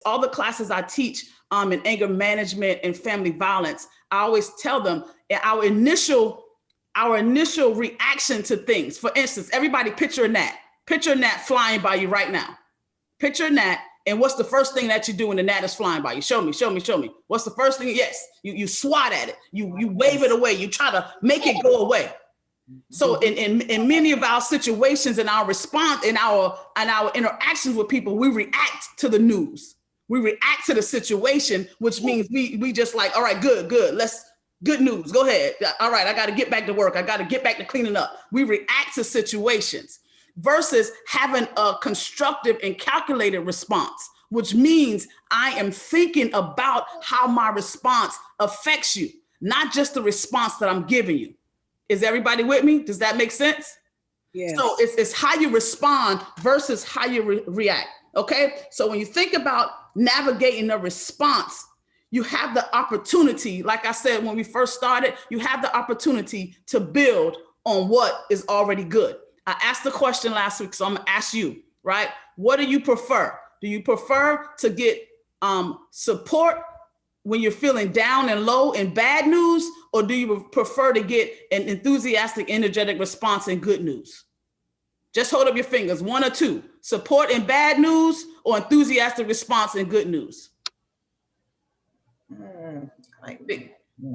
all the classes I teach in anger management and family violence, I always tell them our initial reaction to things. For instance, everybody picture a gnat. Picture a gnat flying by you right now. Picture a gnat, and what's the first thing that you do when the gnat is flying by you? Show me. What's the first thing? Yes, you swat at it. You wave it away. You try to make it go away. So in many of our situations, in our response, in our interactions with people, we react to the news. We react to the situation, which means we just like, all right, good. Good news. Go ahead. All right, I got to get back to work. I got to get back to cleaning up. We react to situations versus having a constructive and calculated response, which means I am thinking about how my response affects you, not just the response that I'm giving you. Is everybody with me? Does that make sense? Yes. So it's how you respond versus how you react. Okay. So when you think about navigating a response, you have the opportunity, like I said, when we first started, you have the opportunity to build on what is already good. I asked the question last week, so I'm gonna ask you, right? What do you prefer? Do you prefer to get support when you're feeling down and low in bad news, or do you prefer to get an enthusiastic, energetic response in good news? Just hold up your fingers, one or two. Support in bad news or enthusiastic response in good news?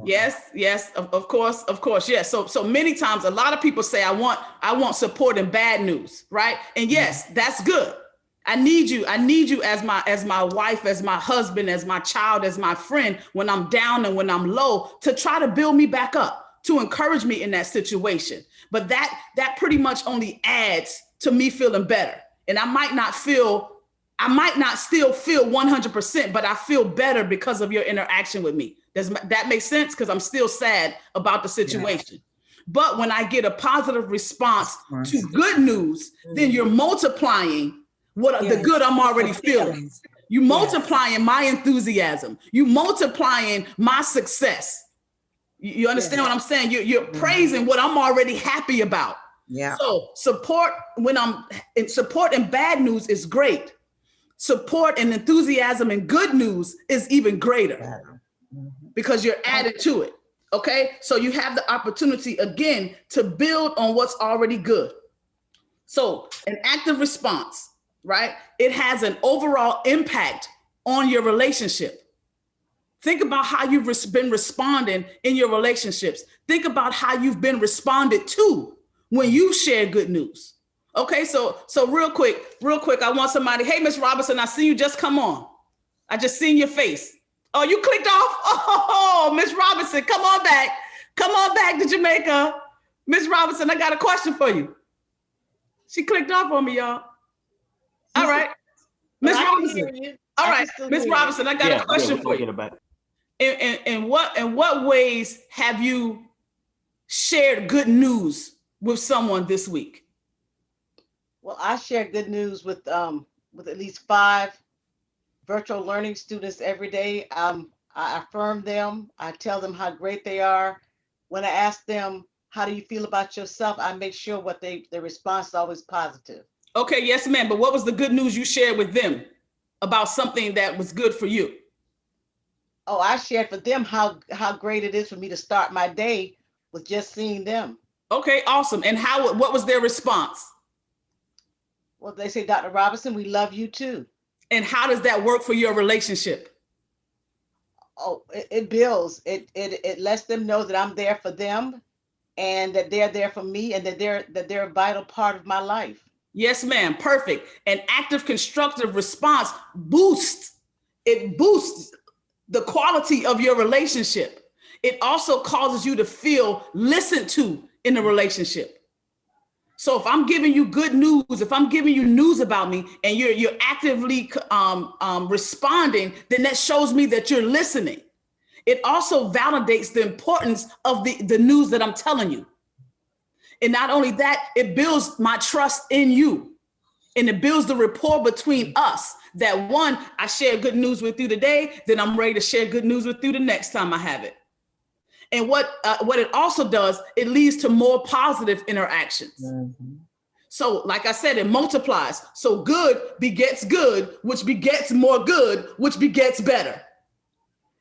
Yes, of course, yes. So many times, a lot of people say, I want support in bad news, right? And yes, that's good. I need you as my wife, as my husband, as my child, as my friend, when I'm down and when I'm low, to try to build me back up, to encourage me in that situation. But that pretty much only adds to me feeling better. And I might not still feel 100%, but I feel better because of your interaction with me. Does that make sense? Because I'm still sad about the situation. Yeah. But when I get a positive response to good news, then you're multiplying the good I'm already feeling. You multiplying my enthusiasm. You multiplying my success. You understand what I'm saying? You're praising what I'm already happy about. Yeah. So support in bad news is great. Support and enthusiasm and good news is even greater because you're added to it. Okay. So you have the opportunity again to build on what's already good. So an active response, right? It has an overall impact on your relationship. Think about how you've been responding in your relationships. Think about how you've been responded to when you share good news. Okay, so real quick, I want somebody, hey, Miss Robinson, I see you just come on. I just seen your face. Oh, you clicked off? Oh, Miss Robinson, come on back to Jamaica. Miss Robinson, I got a question for you. She clicked off on me, y'all. All right, Miss Robinson. All right, Miss Robinson, I got a question for you. In what ways have you shared good news with someone this week? Well, I share good news with at least 5 virtual learning students every day. I affirm them. I tell them how great they are. When I ask them, how do you feel about yourself? I make sure their response is always positive. Okay, yes, ma'am. But what was the good news you shared with them about something that was good for you? Oh, I shared for them how great it is for me to start my day with just seeing them. Okay, awesome. And what was their response? Well, they say, Dr. Robinson, we love you too. And how does that work for your relationship? Oh, it builds. It lets them know that I'm there for them and that they're there for me and that they're a vital part of my life. Yes, ma'am. Perfect. An active constructive response boosts the quality of your relationship. It also causes you to feel listened to in the relationship. So if I'm giving you good news, if I'm giving you news about me and you're actively responding, then that shows me that you're listening. It also validates the importance of the news that I'm telling you. And not only that, it builds my trust in you. And it builds the rapport between us that one, I share good news with you today, then I'm ready to share good news with you the next time I have it. And what it also does, it leads to more positive interactions. Mm-hmm. So like I said, it multiplies. So good begets good, which begets more good, which begets better.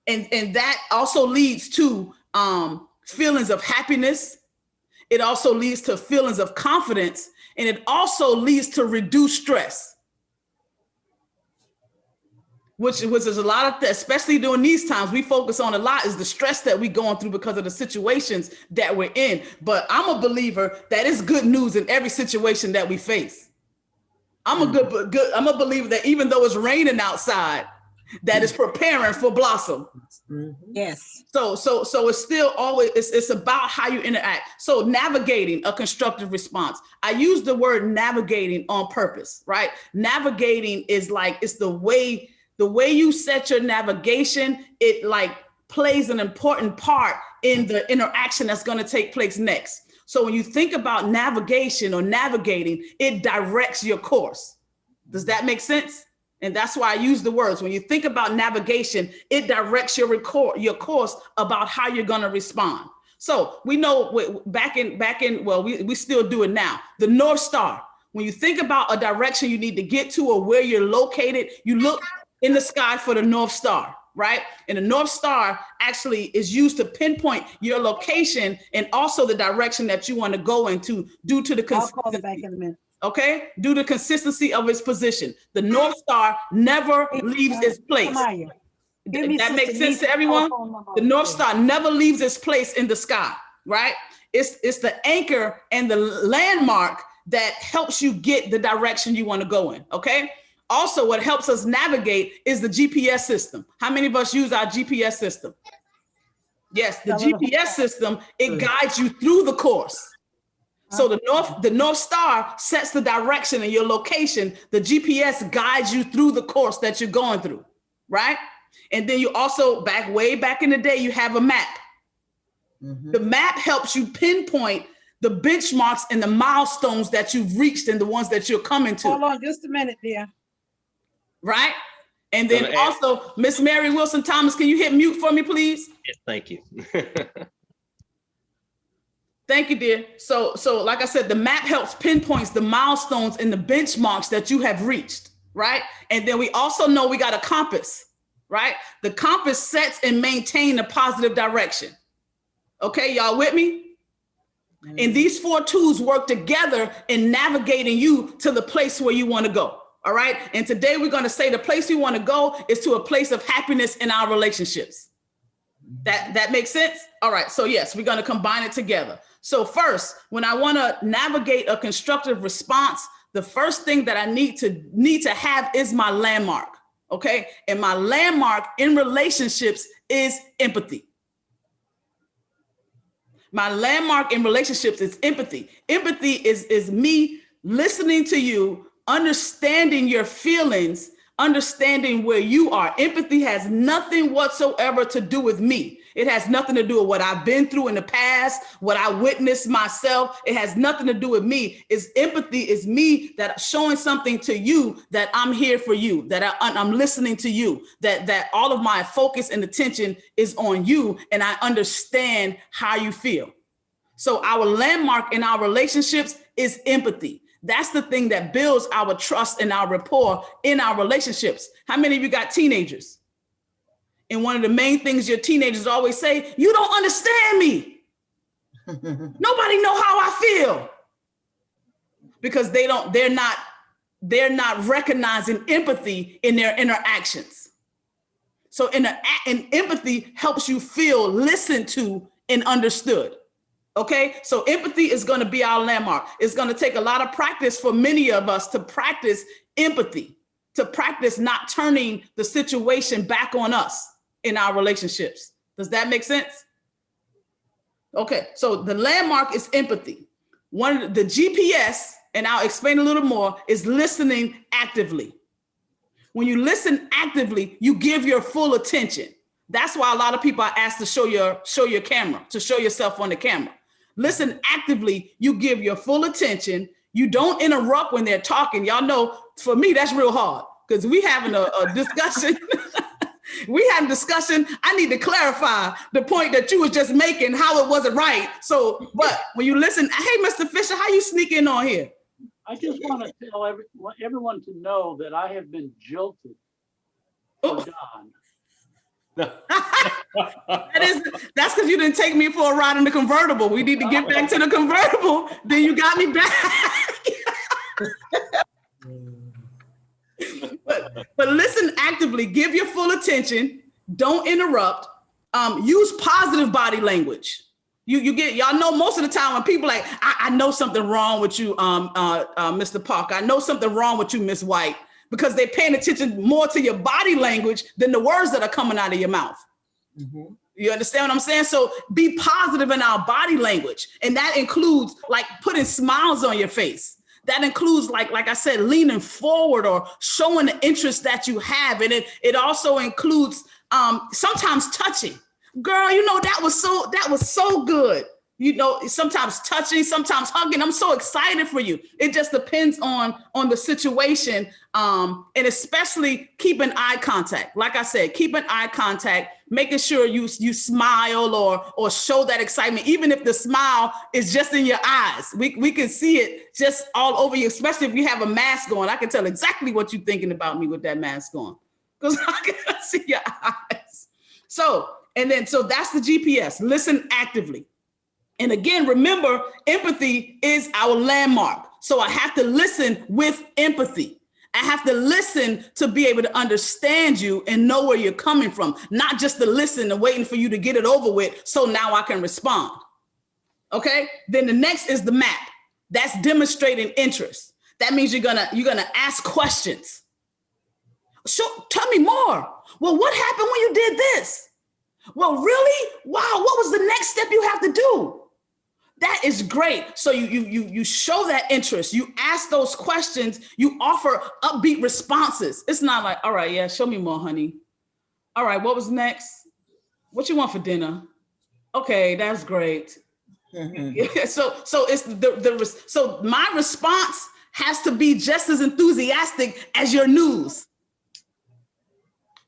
And that also leads to feelings of happiness. It also leads to feelings of confidence, and it also leads to reduced stress, which is a lot of, especially during these times, we focus on a lot is the stress that we're going through because of the situations that we're in. But I'm a believer that it's good news in every situation that we face. I'm a believer that even though it's raining outside, that is preparing for blossom. Yes. So it's still always, it's about how you interact. So navigating a constructive response. I use the word navigating on purpose, right? Navigating is like, it's the way you set your navigation, it like plays an important part in the interaction that's going to take place next. So when you think about navigation or navigating, it directs your course. Does that make sense? And that's why I use the words. When you think about navigation, it directs your course about how you're going to respond. So we know back in, well, we still do it now. The North Star. When you think about a direction you need to get to or where you're located, you look in the sky for the North Star, right? And the North Star actually is used to pinpoint your location and also the direction that you want to go into due to the consistency. I'll call it back in a minute. Okay, due to consistency of its position. The North Star never leaves its place. That makes sense to everyone? The North Star never leaves its place in the sky, right? It's the anchor and the landmark that helps you get the direction you want to go in, okay? Also, what helps us navigate is the GPS system. How many of us use our GPS system? Yes, the GPS system, it guides you through the course. So the North Star sets the direction and your location. The GPS guides you through the course that you're going through, right? And then you also, way back in the day, you have a map. The map helps you pinpoint the benchmarks and the milestones that you've reached and the ones that you're coming to. Hold on just a minute, dear. Right? And then also, Miss Mary Wilson Thomas, can you hit mute for me, please? Yes, thank you. Thank you, dear. So like I said, the map helps pinpoints the milestones and the benchmarks that you have reached, right? And then we also know we got a compass, right? The compass sets and maintains a positive direction. Okay, y'all with me? And these four tools work together in navigating you to the place where you want to go, all right? And today we're going to say the place we want to go is to a place of happiness in our relationships. That makes sense? All right, so yes, we're going to combine it together. So first, when I want to navigate a constructive response, the first thing that I need to have is my landmark, okay? And my landmark in relationships is empathy. My landmark in relationships is empathy. Empathy is me listening to you, understanding your feelings, understanding where you are. Empathy has nothing whatsoever to do with me. It has nothing to do with what I've been through in the past, what I witnessed myself. It has nothing to do with me. Empathy is me that showing something to you that I'm here for you, that I'm listening to you, that all of my focus and attention is on you and I understand how you feel. So our landmark in our relationships is empathy. That's the thing that builds our trust and our rapport in our relationships. How many of you got teenagers? And one of the main things your teenagers always say, you don't understand me. Nobody know how I feel. Because they're not recognizing empathy in their interactions. So and empathy helps you feel listened to and understood. Okay, so empathy is going to be our landmark. It's going to take a lot of practice for many of us to practice empathy, to practice not turning the situation back on us in our relationships. Does that make sense? Okay, so the landmark is empathy. One of the GPS, and I'll explain a little more, is listening actively. When you listen actively, you give your full attention. That's why a lot of people are asked to show your camera, to show yourself on the camera. Listen actively, you give your full attention. You don't interrupt when they're talking. Y'all know, for me, that's real hard because we having a discussion. We had a discussion. I need to clarify the point that you was just making, how it wasn't right. So, but when you listen, hey, Mr. Fisher, how you sneak in on here? I just want to tell everyone to know that I have been jilted for Don. That's because you didn't take me for a ride in the convertible. We need to get back to the convertible. Then you got me back. but listen actively. Give your full attention. Don't interrupt. Use positive body language. Y'all know most of the time when people like, I know something wrong with you, Mr. Parker. I know something wrong with you, Miss White, because they're paying attention more to your body language than the words that are coming out of your mouth. Mm-hmm. You understand what I'm saying? So be positive in our body language. And that includes like putting smiles on your face. That includes, like I said, leaning forward or showing the interest that you have. And it also includes sometimes touching. Girl, you know, that was so good. You know, sometimes touching, sometimes hugging. I'm so excited for you. It just depends on the situation. And especially keeping eye contact. Like I said, keeping eye contact, making sure you smile or show that excitement, even if the smile is just in your eyes. We can see it just all over you, especially if you have a mask on. I can tell exactly what you're thinking about me with that mask on, because I can see your eyes. So that's the GPS. Listen actively. And again, remember, empathy is our landmark. So I have to listen with empathy. I have to listen to be able to understand you and know where you're coming from, not just to listen and waiting for you to get it over with. So now I can respond. Okay. Then the next is the map. That's demonstrating interest. That means you're gonna ask questions. So tell me more. Well, what happened when you did this? Well, really? Wow. What was the next step you have to do? That is great. So you show that interest. You ask those questions. You offer upbeat responses. It's not like, all right, yeah, show me more, honey. All right, what was next? What you want for dinner? Okay, that's great. Mm-hmm. So it's so my response has to be just as enthusiastic as your news.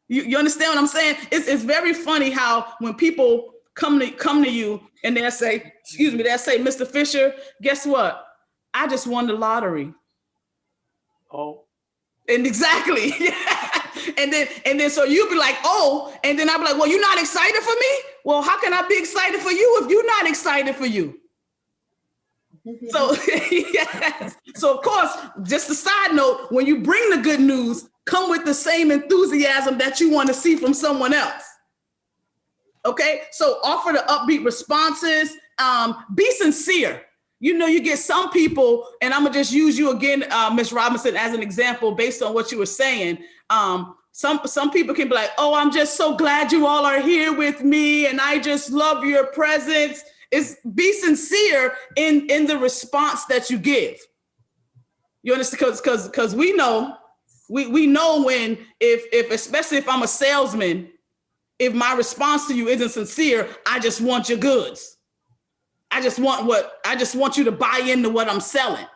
You understand what I'm saying? It's very funny how when people come to you and they'll say, Mr. Fisher, guess what? I just won the lottery. Oh. And exactly. and then so you'll be like, oh, and then I'll be like, well, you're not excited for me? Well, how can I be excited for you if you're not excited for you? So yes. So of course, just a side note, when you bring the good news, come with the same enthusiasm that you want to see from someone else. Okay, so offer the upbeat responses. Be sincere. You know, you get some people, and I'm gonna just use you again, Ms. Robinson, as an example based on what you were saying. Some people can be like, oh, I'm just so glad you all are here with me, and I just love your presence. Be sincere in the response that you give. You understand? Because we know when if especially if I'm a salesman, if my response to you isn't sincere, I just want your goods. I just want you to buy into what I'm selling.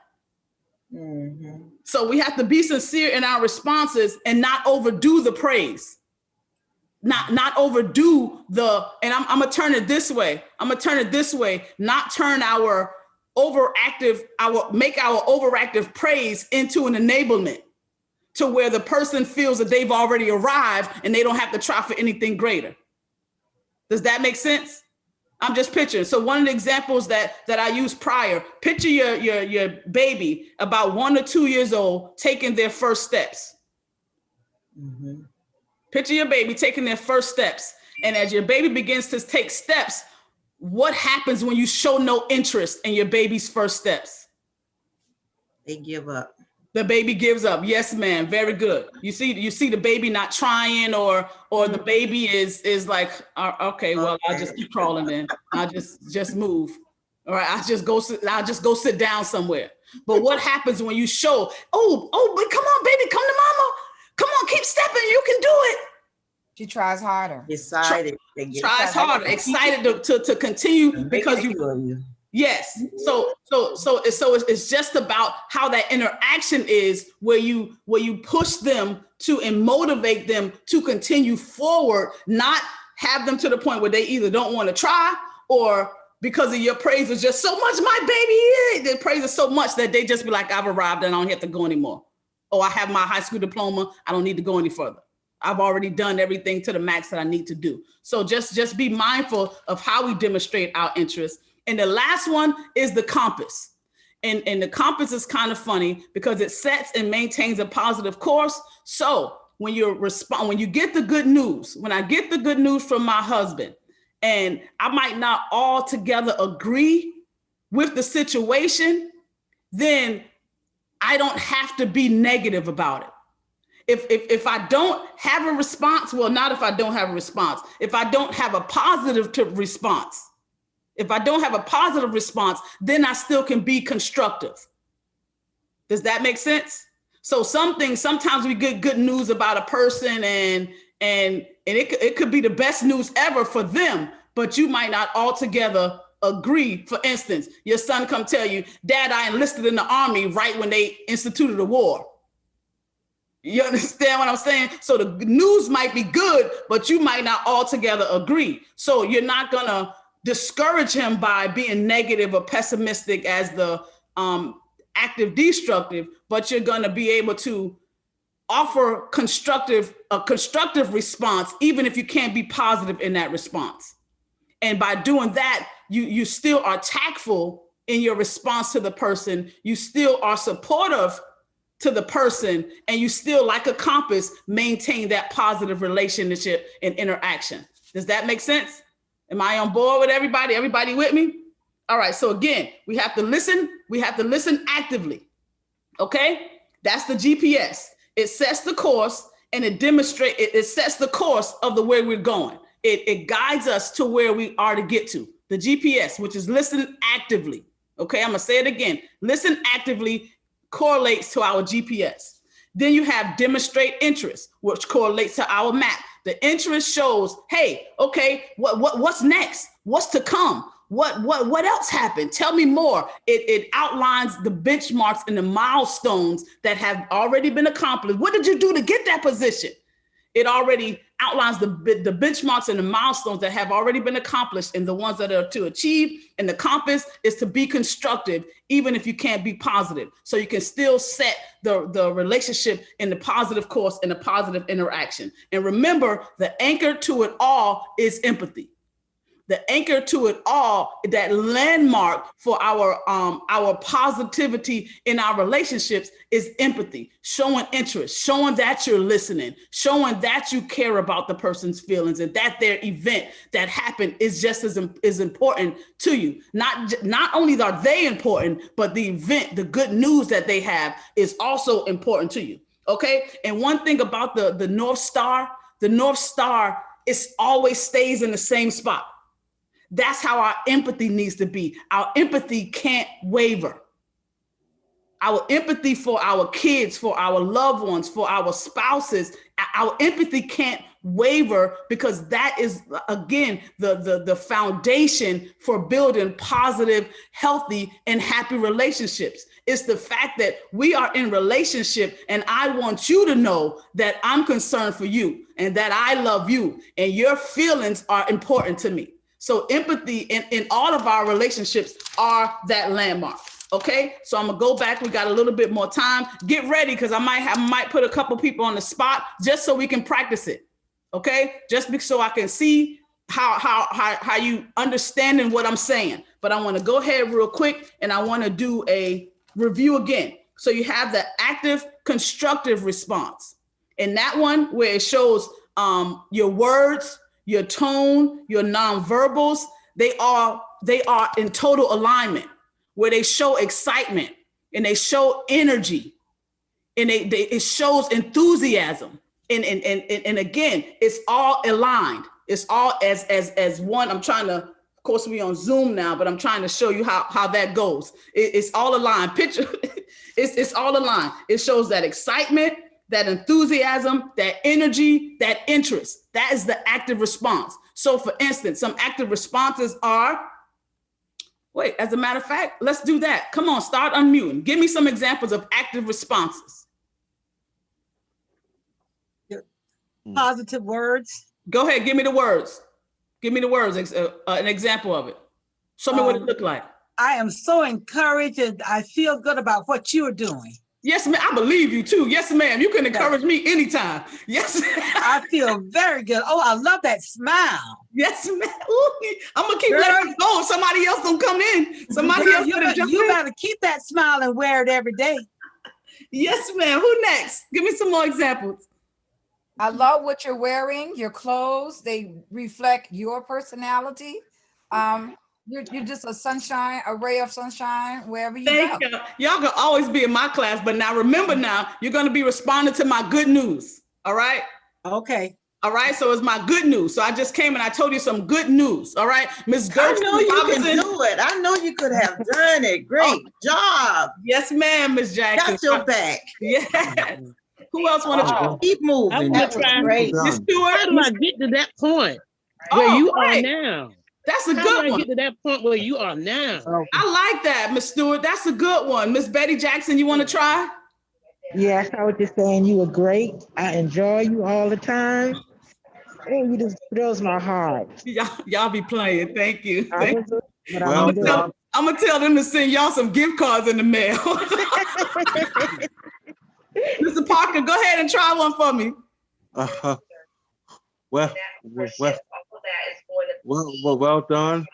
Mm-hmm. So we have to be sincere in our responses and not overdo the praise. Not overdo and I'm gonna turn it this way. Not turn make our overactive praise into an enablement, to where the person feels that they've already arrived and they don't have to try for anything greater. Does that make sense? I'm just picturing. So one of the examples that I used prior, picture your baby about 1 or 2 years old taking their first steps. Mm-hmm. Picture your baby taking their first steps. And as your baby begins to take steps, what happens when you show no interest in your baby's first steps? They give up. The baby gives up. Yes, ma'am. Very good. You see the baby not trying, or the baby is like, okay, well, I'll just keep crawling then. I'll just move. All right, I'll just go sit down somewhere. But what happens when you show, but come on, baby, come to mama. Come on, keep stepping. You can do it. She tries harder. Excited. Tries harder. Excited to continue because you. Yes. So it's just about how that interaction is, where you push them to and motivate them to continue forward, not have them to the point where they either don't want to try or because of your praise is just so much, my baby. They praise is so much that they just be like, I've arrived and I don't have to go anymore. Oh, I have my high school diploma. I don't need to go any further. I've already done everything to the max that I need to do. So just be mindful of how we demonstrate our interest. And the last one is the compass. And the compass is kind of funny because it sets and maintains a positive course. So when when you get the good news, when I get the good news from my husband, and I might not altogether agree with the situation, then I don't have to be negative about it. If I don't have a response, well, not if I don't have a response. If I don't have a positive response, if I don't have a positive response, then I still can be constructive. Does that make sense? So sometimes we get good news about a person and it could be the best news ever for them, but you might not altogether agree. For instance, your son come tell you, Dad, I enlisted in the Army right when they instituted a war. You understand what I'm saying? So the news might be good, but you might not altogether agree. So you're not gonna discourage him by being negative or pessimistic as the active destructive, but you're gonna be able to offer a constructive response, even if you can't be positive in that response. And by doing that, you still are tactful in your response to the person. You still are supportive to the person, and you still, like a compass, maintain that positive relationship and interaction. Does that make sense? Am I on board with everybody? Everybody with me? All right, so again, we have to listen actively, okay? That's the GPS. It sets the course and it sets the course of the way we're going. It guides us to where we are to get to. The GPS, which is listen actively, okay? I'm gonna say it again. Listen actively correlates to our GPS. Then you have demonstrate interest, which correlates to our map. The interest shows, hey, okay, what's next? What's to come? What else happened? Tell me more. It outlines the benchmarks and the milestones that have already been accomplished. What did you do to get that position? It already outlines the benchmarks and the milestones that have already been accomplished and the ones that are to achieve. And the compass is to be constructive, even if you can't be positive. So you can still set the relationship in the positive course and the positive interaction. And remember, the anchor to it all is empathy. The anchor to it all, that landmark for our positivity in our relationships, is empathy, showing interest, showing that you're listening, showing that you care about the person's feelings and that their event that happened is just as important to you. Not only are they important, but the event, the good news that they have, is also important to you. Okay. And one thing about the North Star is always stays in the same spot. That's how our empathy needs to be. Our empathy can't waver. Our empathy for our kids, for our loved ones, for our spouses, our empathy can't waver, because that is, again, the foundation for building positive, healthy, and happy relationships. It's the fact that we are in relationship and I want you to know that I'm concerned for you and that I love you and your feelings are important to me. So empathy in all of our relationships are that landmark. Okay, so I'm gonna go back. We got a little bit more time. Get ready, because I might put a couple people on the spot just so we can practice it. Okay, just so I can see how you understanding what I'm saying. But I want to go ahead real quick and I want to do a review again. So you have the active constructive response, and that one where it shows your words, your tone, your nonverbals, they are in total alignment, where they show excitement and they show energy and it shows enthusiasm. And again, it's all aligned. It's all as one. I'm trying to, of course, we on Zoom now, but I'm trying to show you how that goes. It's all aligned. Picture, it's all aligned. It shows that excitement, that enthusiasm, that energy, that interest. That is the active response. So for instance, some active responses are, wait, as a matter of fact, let's do that. Come on, start unmuting. Give me some examples of active responses. Positive words. Go ahead, give me the words. Give me the words, an example of it. Show me what it looked like. I am so encouraged and I feel good about what you're doing. Yes, ma'am. I believe you too. Yes, ma'am. You can encourage me anytime. Yes. I feel very good. Oh, I love that smile. Yes, ma'am. Ooh, I'm gonna keep letting it go. Somebody else don't come in. Somebody else gonna jump you in. better keep that smile and wear it every day. Yes, ma'am. Who next? Give me some more examples. I love what you're wearing, your clothes, they reflect your personality. You're just a sunshine, a ray of sunshine wherever you Thank go. you. Y'all can always be in my class, but now remember now, you're gonna be responding to my good news. All right? Okay. All right, so it's my good news. So I just came and I told you some good news. All right, Ms. I Gertrude know you Robinson. can do it. I know you could have done it. Great job. Yes, ma'am, Ms. Jackson. Got your back. Yes. Who else want to try? Keep I moving. want to was try. great. Ms. How Stewart? do I get to that point where you are great. now? That's a How good do I one. get to that point where you are now? I like that, Ms. Stewart. That's a good one. Miss Betty Jackson, you want to try? Yes, I was just saying you were great. I enjoy you all the time. And you just thrills my heart. Y'all be playing. Thank you. I was, but I'm Well good. done. I'm gonna tell them to send y'all some gift cards in the mail. Mr. Parker, go ahead and try one for me. Well done.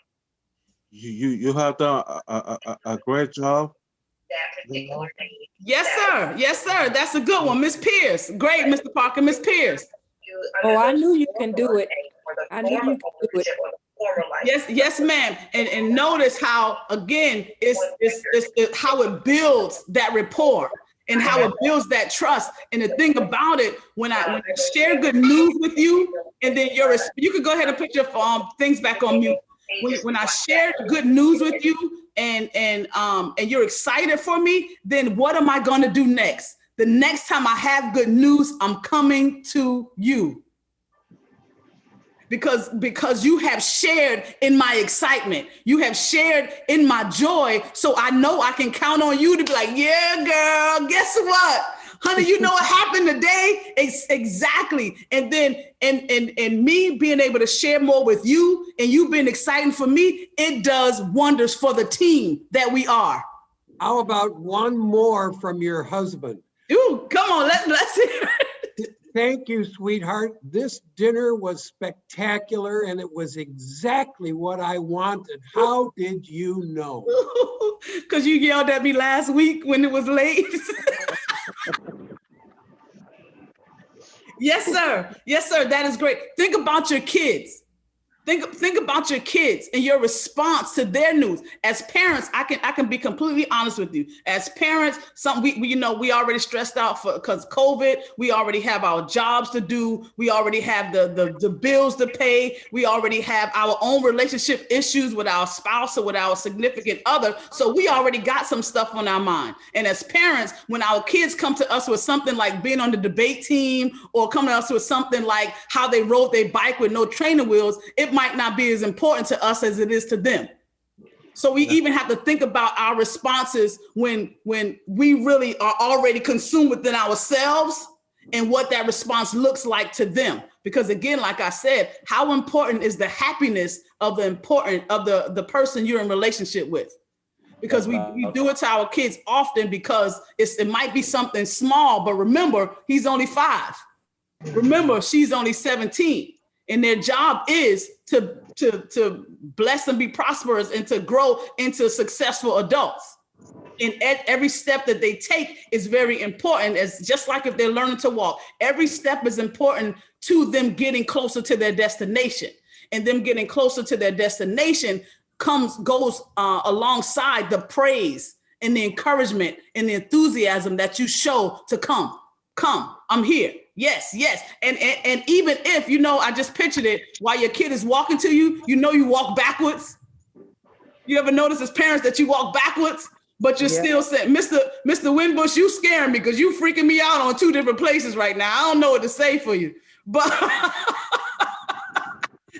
You have done a great job. Yes, sir. Yes, sir. That's a good one. Miss Pierce. Great, Mr. Parker. Miss Pierce. Oh, I knew you can do it. I knew you can do it. Yes, ma'am. And notice how, again, it's how it builds that rapport and how it builds that trust. And the thing about it, when I share good news with you, and then you can go ahead and put your things back on mute. When I share good news with you and you're excited for me, then what am I going to do next? The next time I have good news, I'm coming to you. Because you have shared in my excitement. You have shared in my joy. So I know I can count on you to be like, yeah, girl, guess what? Honey, you know what happened today? Exactly. And then, and me being able to share more with you and you being excited for me, it does wonders for the team that we are. How about one more from your husband? Ooh, come on, let's hear it. Thank you, sweetheart. This dinner was spectacular and it was exactly what I wanted. How did you know? Because you yelled at me last week when it was late. Yes, sir. Yes, sir. That is great. Think about your kids. Think about your kids and your response to their news. As parents, I can be completely honest with you. As parents, we already stressed out because COVID. We already have our jobs to do. We already have the bills to pay. We already have our own relationship issues with our spouse or with our significant other. So we already got some stuff on our mind. And as parents, when our kids come to us with something like being on the debate team or coming to us with something like how they rode their bike with no training wheels, it might not be as important to us as it is to them. So we even have to think about our responses when we really are already consumed within ourselves and what that response looks like to them. Because again, like I said, how important is the happiness of the person you're in relationship with? Because we do it to our kids often because it might be something small, but remember, he's only 5. Remember, she's only 17. And their job is to bless and be prosperous and to grow into successful adults. And every step that they take is very important. As just like if they're learning to walk, every step is important to them getting closer to their destination. And them getting closer to their destination goes alongside the praise and the encouragement and the enthusiasm that you show to come, I'm here. Yes. And even if, I just pictured it, while your kid is walking to you, you walk backwards. You ever notice as parents that you walk backwards, but you're still saying, Mr. Winbush, you scaring me because you freaking me out on 2 different places right now. I don't know what to say for you, but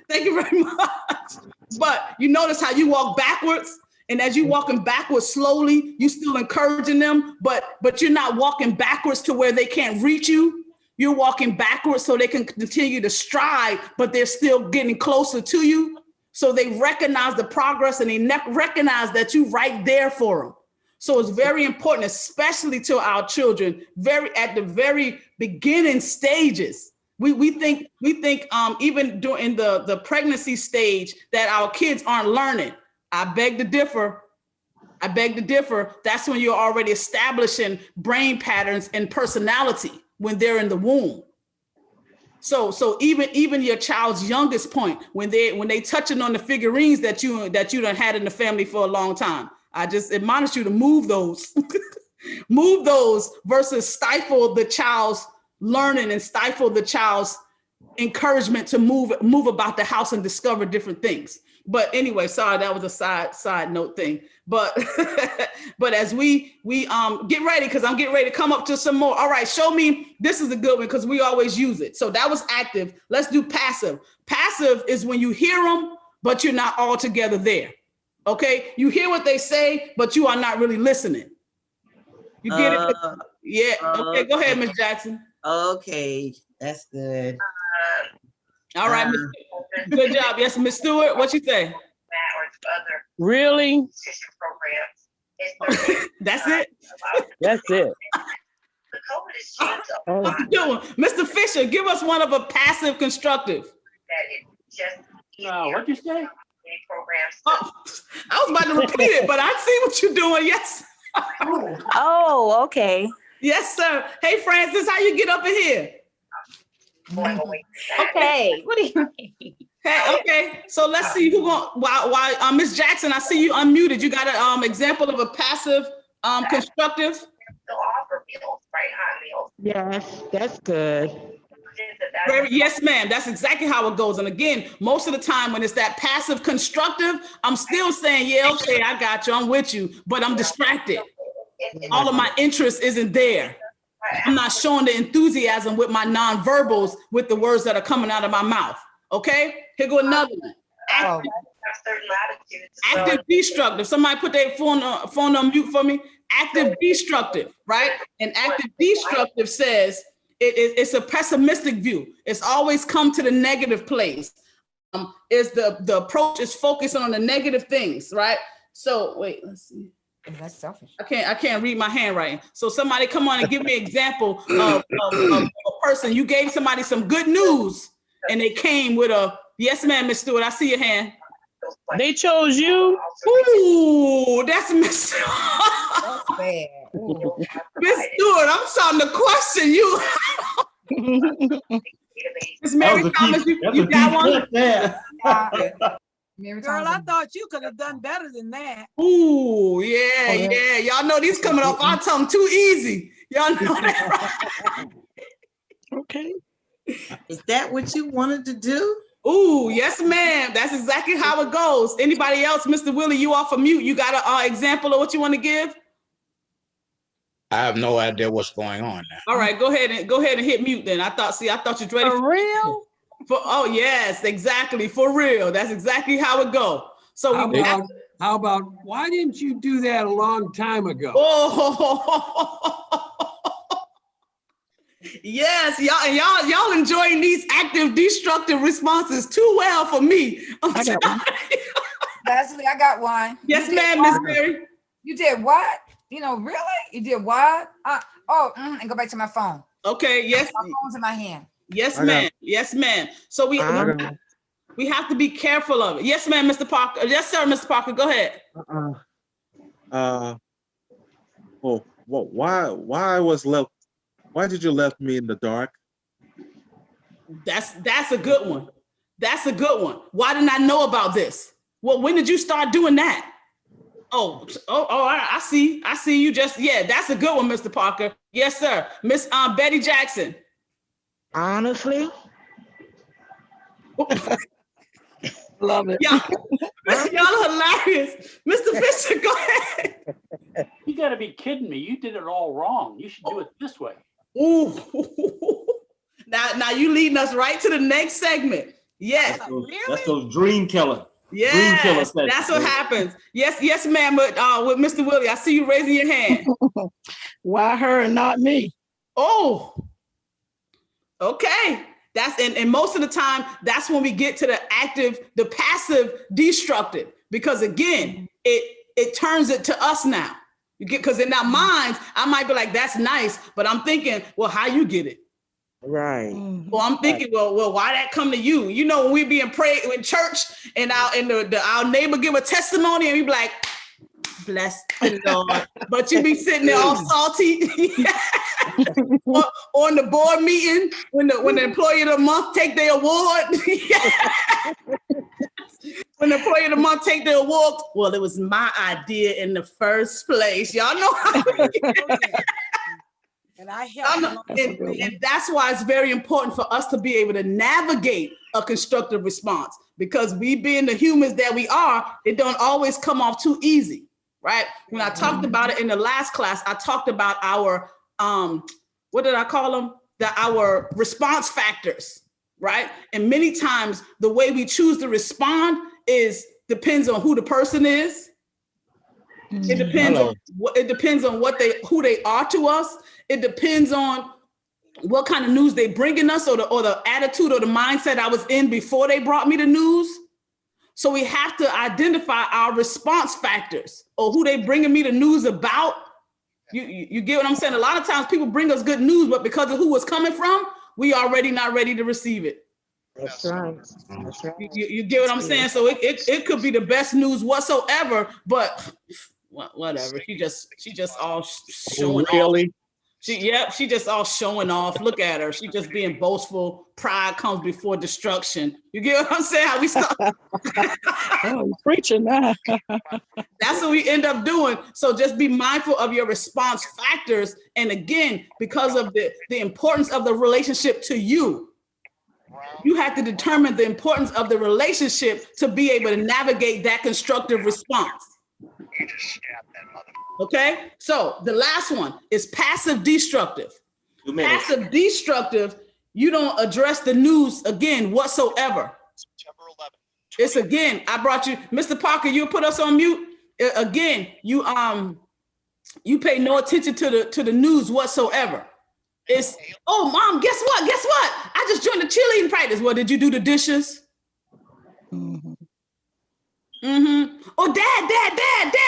thank you very much. But you notice how you walk backwards? And as you walking backwards slowly, you still encouraging them, but you're not walking backwards to where they can't reach you. You're walking backwards so they can continue to stride, but they're still getting closer to you. So they recognize the progress and they recognize that you right there for them. So it's very important, especially to our children, at the very beginning stages. We think even during the pregnancy stage that our kids aren't learning. I beg to differ. That's when you're already establishing brain patterns and personality when they're in the womb. So even your child's youngest point, when they touching on the figurines that you done had in the family for a long time, I just admonish you to move those, move those versus stifle the child's learning and stifle the child's encouragement to move about the house and discover different things. But anyway, sorry, that was a side note thing. But but as we get ready, because I'm getting ready to come up to some more. All right, show me. This is a good one because we always use it. So that was active. Let's do passive. Passive is when you hear them, but you're not all together there. Okay, you hear what they say, but you are not really listening. You get it? Yeah. Okay, go ahead, Ms. Jackson. Okay, that's good. All right, good job. Yes, Ms. Stewart, what you say? Really? That's it? That's it. What you doing? Mr. Fisher, give us one of a passive constructive. What'd you say? Oh, I was about to repeat it, but I see what you're doing. Yes. Oh, okay. Yes, sir. Hey, Francis, how you get up in here? Okay. What do you mean? Hey, okay. So let's see who going. Why, Miss Jackson? I see you unmuted. You got an example of a passive constructive. Yes, that's good. Yes, ma'am. That's exactly how it goes. And again, most of the time when it's that passive constructive, I'm still saying, yeah, okay, I got you. I'm with you, but I'm distracted. All of my interest isn't there. I'm not showing the enthusiasm with my nonverbals with the words that are coming out of my mouth. Okay, here go another one. Active destructive. Somebody put their phone on mute for me. Active destructive, right? And active destructive says it's a pessimistic view. It's always come to the negative place. Is the approach is focusing on the negative things, right? So wait, let's see. That's selfish. I can't read my handwriting. So somebody come on and give me an example of a person. You gave somebody some good news and they came with a, yes, ma'am, Miss Stewart, I see your hand. They chose you. Ooh, that's Miss. That's bad. Miss Stewart, I'm starting to question you. Miss Mary Thomas, you got one? Yeah. Girl, I thought you could have done better than that. Ooh, yeah. Y'all know these coming off our tongue too easy. Y'all know that, right? Okay. Is that what you wanted to do? Ooh, yes, ma'am. That's exactly how it goes. Anybody else? Mr. Willie, you off of mute. You got an example of what you want to give? I have no idea what's going on now. All right, go ahead and hit mute then. I thought you was ready. For real? Oh, yes, exactly. For real. That's exactly how it go. So How about why didn't you do that a long time ago? Oh, yes, y'all enjoying these active destructive responses too well for me. Leslie, I got one. Yes, ma'am, Miss Mary. You did what? Really? You did what? And go back to my phone. Okay, yes. My phone's in my hand. Yes, ma'am. Yes, ma'am. So we have to be careful of it. Yes, ma'am, Mr. Parker. Yes, sir, Mr. Parker. Go ahead. Why did you left me in the dark? That's a good one. That's a good one. Why didn't I know about this? Well, when did you start doing that? Oh, I see. You just, that's a good one, Mr. Parker. Yes, sir. Miss Betty Jackson. Honestly. Love it. Y'all are hilarious. Mr. Fisher, go ahead. You gotta be kidding me. You did it all wrong. You should do it this way. Ooh. Now you leading us right to the next segment. Yes. That's those dream killer. Yes, that's what happens. Yes, ma'am. But with Mr. Willie, I see you raising your hand. Why her and not me? Oh. Okay. And most of the time, that's when we get to the passive destructive, because again, it turns it to us now. Because in our minds, I might be like, that's nice, but I'm thinking, well, how you get it? Right. Well, I'm thinking, well, why that come to you? You know, when we be in church and our neighbor give a testimony and we be like, bless the Lord. But you be sitting there all salty. or in the board meeting when the employee of the month take their award. When the employee of the month take the award, well, it was my idea in the first place. Y'all know how And I help. and that's why it's very important for us to be able to navigate a constructive response, because we being the humans that we are, it don't always come off too easy, right? When I talked about it in the last class, I talked about our, what did I call them? Our response factors, right? And many times the way we choose to respond depends on who the person is. It depends on who they are to us. It depends on what kind of news they bringing us, or the attitude or the mindset I was in before they brought me the news. So we have to identify our response factors, or who they bringing me the news about. You get what I'm saying? A lot of times people bring us good news, but because of who it's coming from, we already not ready to receive it. That's right. That's right. You get what I'm saying? So it could be the best news whatsoever, but whatever. She just all showing off. She just all showing off. Look at her. She just being boastful. Pride comes before destruction. You get what I'm saying? How we start? Oh, preaching now. That's what we end up doing. So just be mindful of your response factors. And again, because of the importance of the relationship to you, you have to determine the importance of the relationship to be able to navigate that constructive response. Okay, so the last one is passive destructive. Passive destructive, you don't address the news again whatsoever. September 11th. It's again, I brought you, Mr. Parker, you put us on mute. Again, you pay no attention to the news whatsoever. It's, oh, Mom, guess what? I just joined the cheerleading practice. Well, did you do the dishes? Oh, Dad,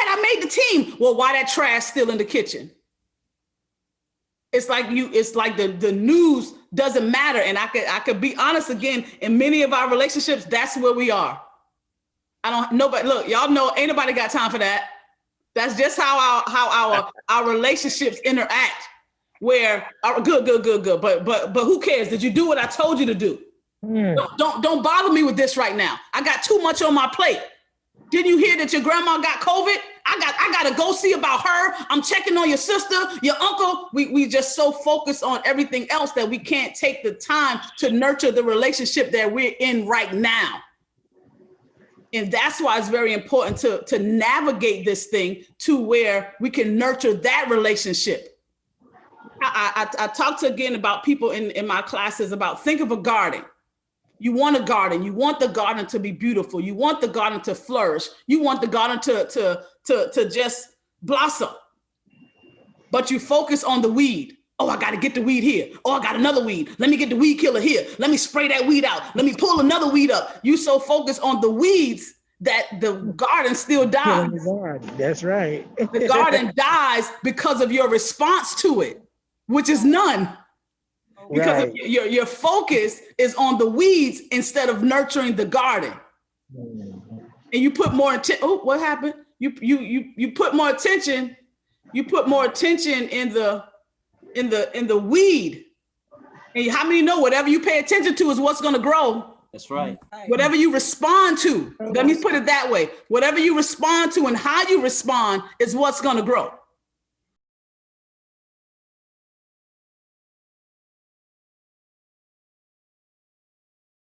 I made the team. Well, why that trash still in the kitchen? It's like the news doesn't matter. And I could be honest again, in many of our relationships, that's where we are. Nobody, look, y'all know, ain't nobody got time for that. That's just how our relationships interact. Where good. But who cares? Did you do what I told you to do? Don't bother me with this right now. I got too much on my plate. Didn't you hear that your grandma got COVID? I gotta go see about her. I'm checking on your sister, your uncle. We just so focused on everything else that we can't take the time to nurture the relationship that we're in right now. And that's why it's very important to navigate this thing to where we can nurture that relationship. I talked again about people in my classes about, think of a garden. You want a garden. You want the garden to be beautiful. You want the garden to flourish. You want the garden to just blossom. But you focus on the weed. Oh, I got to get the weed here. Oh, I got another weed. Let me get the weed killer here. Let me spray that weed out. Let me pull another weed up. You so focused on the weeds that the garden still dies. That's right. The garden dies because of your response to it, which is none. Because right. your focus is on the weeds instead of nurturing the garden. And you put more attention. Oh, what happened? You put more attention. You put more attention in the weed. And how many know whatever you pay attention to is what's going to grow? That's right. Whatever you respond to, let me put it that way. Whatever you respond to and how you respond is what's going to grow.